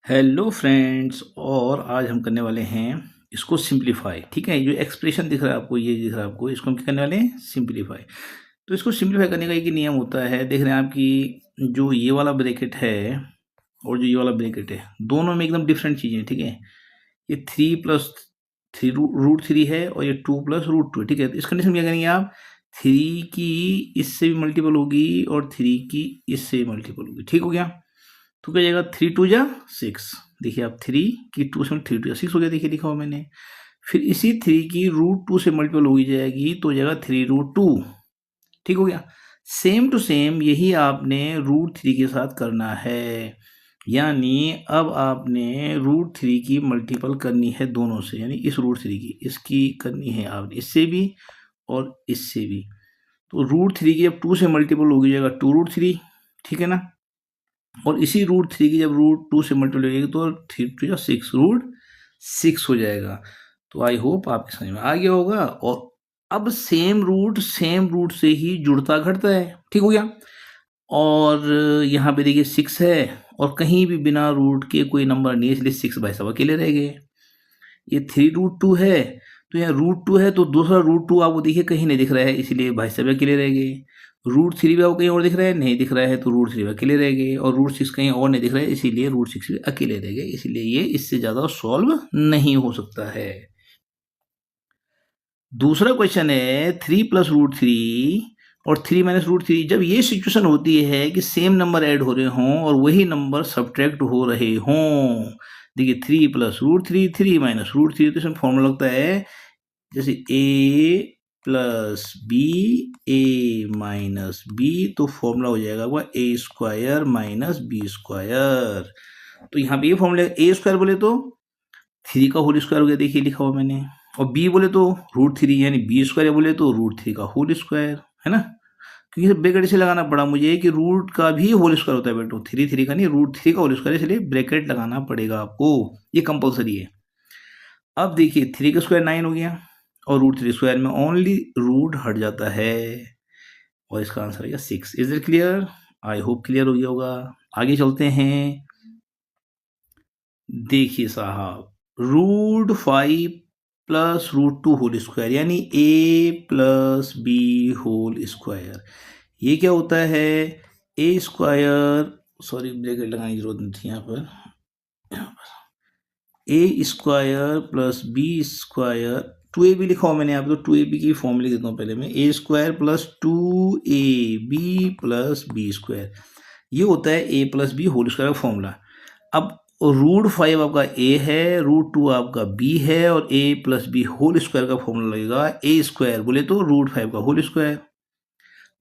Hello friends, और आज हम करने वाले हैं इसको सिंप्लीफाई। ठीक है, जो एक्सप्रेशन दिख रहा है आपको, ये दिख रहा है आपको, इसको हम क्या करने वाले हैं, सिंप्लीफाई। तो इसको सिंप्लीफाई करने का एक ही नियम होता है। देख रहे हैं आप कि जो ये वाला ब्रैकेट है और जो ये वाला ब्रैकेट है, दोनों में एकदम डिफरेंट चीज़ें। ठीक है, ये 3 + 3 रूट 3 है और ये 2 + रूट 2। ठीक है, तो इस कंडीशन में क्या करेंगे आप, 3 की इससे भी मल्टीपल होगी और 3 की इससे भी मल्टीपल होगी। ठीक हो गया, तो क्या जाएगा, 3 2 जा 6। देखिए आप, 3 की 2 से 3 2 जा 6 हो गया। देखिए लिखा हुआ मैंने। फिर इसी 3 की रूट 2 से मल्टीपल हो जाएगी तो हो जाएगा 3√2। ठीक हो गया। सेम टू सेम यही आपने रूट 3 के साथ करना है, यानी अब आपने रूट 3 की मल्टीपल करनी है दोनों से, यानी इस रूट 3 की, इसकी करनी है आपने इससे भी और इससे भी। तो रूट 3 की जब 2 से मल्टीपल हो जाएगा 2√3। ठीक है ना, और इसी रूट 3 की जब रूट 2 से मल्टीपल हो जाएगी तो 3 2 जा 6, √6 हो जाएगा। तो आई होप आपके समझ में आ गया होगा। और अब सेम रूट से ही जुड़ता घटता है। ठीक हो गया। और यहाँ पे देखिए 6 है और कहीं भी बिना रूट के कोई नंबर नहीं है, इसलिए 6 भाई साहब अकेले रह गए। ये 3√2 है, तो यहाँ √2 है तो दूसरा √2 आपको देखिए कहीं नहीं दिख रहा है, इसीलिए भाई साहब अकेले रह गए। √3 भी आपको कहीं और दिख रहा है, नहीं दिख रहा है, तो √3 अकेले रह गए। और √6 कहीं और नहीं दिख रहा है, इसीलिए √6 भी अकेले रह गए। इसीलिए ये इससे ज़्यादा सॉल्व नहीं हो सकता है। दूसरा क्वेश्चन है 3 + √3 और 3 - √3। जब ये सिचुएशन होती है कि सेम नंबर ऐड हो रहे हों और वही नंबर सब्ट्रैक्ट हो रहे हों। देखिए 3 + √3, 3 - √3, तो इसमें फॉर्मूला लगता है जैसे a + b, a - b, तो फॉर्मूला हो जाएगा वो a² - b²। तो यहाँ पे ये फॉर्मूला a² बोले तो 3 का होल स्क्वायर हो गया, देखिए लिखा हुआ मैंने। और b बोले तो √3, यानी b² बोले तो √3 का होल स्क्वायर, है ना। क्योंकि ब्रैकेट से लगाना पड़ा मुझे कि रूट का भी होल स्क्वायर होता है बेटो, 3 का नहीं, √3 का होल स्क्वायर, इसलिए ब्रैकेट लगाना पड़ेगा आपको, ये कंपलसरी है। अब देखिए 3 का स्क्वायर 9 हो गया और √3² में ओनली रूट हट जाता है और इसका आंसर है 6। Is it clear? I hope clear हो गया होगा। आगे चलते हैं। देखिए साहब, √5 + √2 होल स्क्वायर, यानी a + b होल स्क्वायर। ये क्या होता है, a², सॉरी ब्रैकेट लगाने की जरूरत नहीं थी यहाँ पर, a² + b², 2ab लिखा हुआ मैंने यहाँ पे, तो 2ab की फॉर्म लिख देता हूँ पहले मैं, a² + 2ab + b²। ये होता है a + b होल स्क्वायर का फॉर्मूला। अब √5 आपका a है, √2 आपका b है और a + b होल स्क्वायर का फॉर्मूला लगेगा a² बोले तो √5 का होल स्क्वायर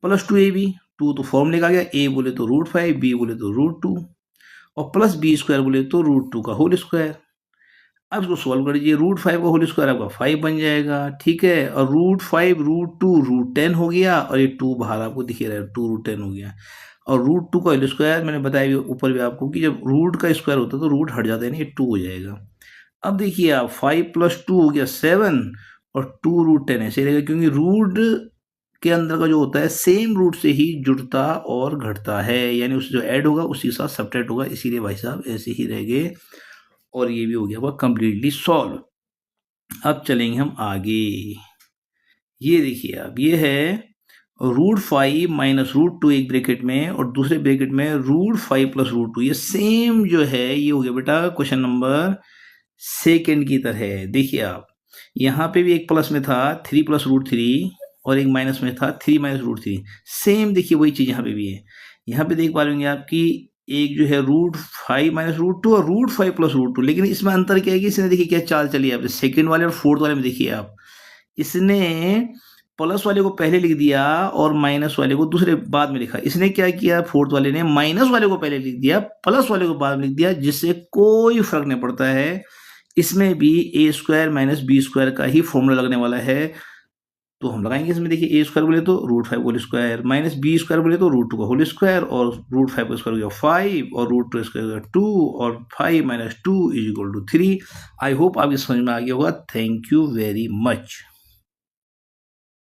प्लस 2ab। 2 तो फॉर्मूले का आ गया, a बोले तो √5, b बोले तो √2 और प्लस b² बोले तो √2 का होल स्क्वायर। अब इसको सॉल्व कर दीजिए, √5 का होल स्क्वायर आपका 5 बन जाएगा। ठीक है, और √5 √2 √10 हो गया और ये 2 बाहर आपको दिख रहा है, 2 √10 हो गया। और √2 का होल स्क्वायर मैंने बताया ऊपर भी आपको कि जब रूट का स्क्वायर होता है तो रूट हट जाता है, ये 2 हो जाएगा। अब देखिए आप, 5 + 2 हो गया 7 और 2 √10 ऐसे रहेगा, क्योंकि रूट के अंदर का जो होता है सेम रूट से ही जुड़ता और घटता है, यानी उससे जो ऐड होगा उसी के साथ सब्ट्रैक्ट होगा, इसीलिए भाई साहब ऐसे ही रह गए। और ये भी हो गया हुआ कंप्लीटली सॉल्व। अब चलेंगे हम आगे। ये देखिए आप, ये है √5 - √2 एक ब्रैकेट में और दूसरे ब्रैकेट में √5 + √2। ये सेम जो है ये हो गया बेटा क्वेश्चन नंबर 2 की तरह है। देखिए आप, यहाँ पे भी एक प्लस में था 3 + √3 और एक माइनस में था 3 - √3। सेम देखिए वही चीज़ यहाँ पे भी है। यहाँ पे देख पा रहे होंगे आपकी, एक जो है √5 - √2 और √5 + √2, लेकिन इसमें अंतर क्या है कि इसने देखिए क्या चाल चली है। आप सेकंड वाले और फोर्थ वाले में देखिए आप, इसने प्लस वाले को पहले लिख दिया और माइनस वाले को दूसरे बाद में लिखा। इसने क्या किया, फोर्थ वाले ने माइनस वाले को पहले लिख दिया, प्लस वाले को बाद में लिख दिया, जिससे कोई फर्क नहीं पड़ता है। इसमें भी a² - b² का ही फॉर्मूला लगने वाला है, तो हम लगाएंगे इसमें। देखिए a² बोले तो √5 होल स्क्वायर माइनस b² बोले तो √2 का होल स्क्वायर, और √5 का स्क्वायर हो गया 5 और √2 स्क्वायर हो गया 2 और 5 - 2 = 3। आई होप आपकी समझ में आ गया होगा। Thank you very much.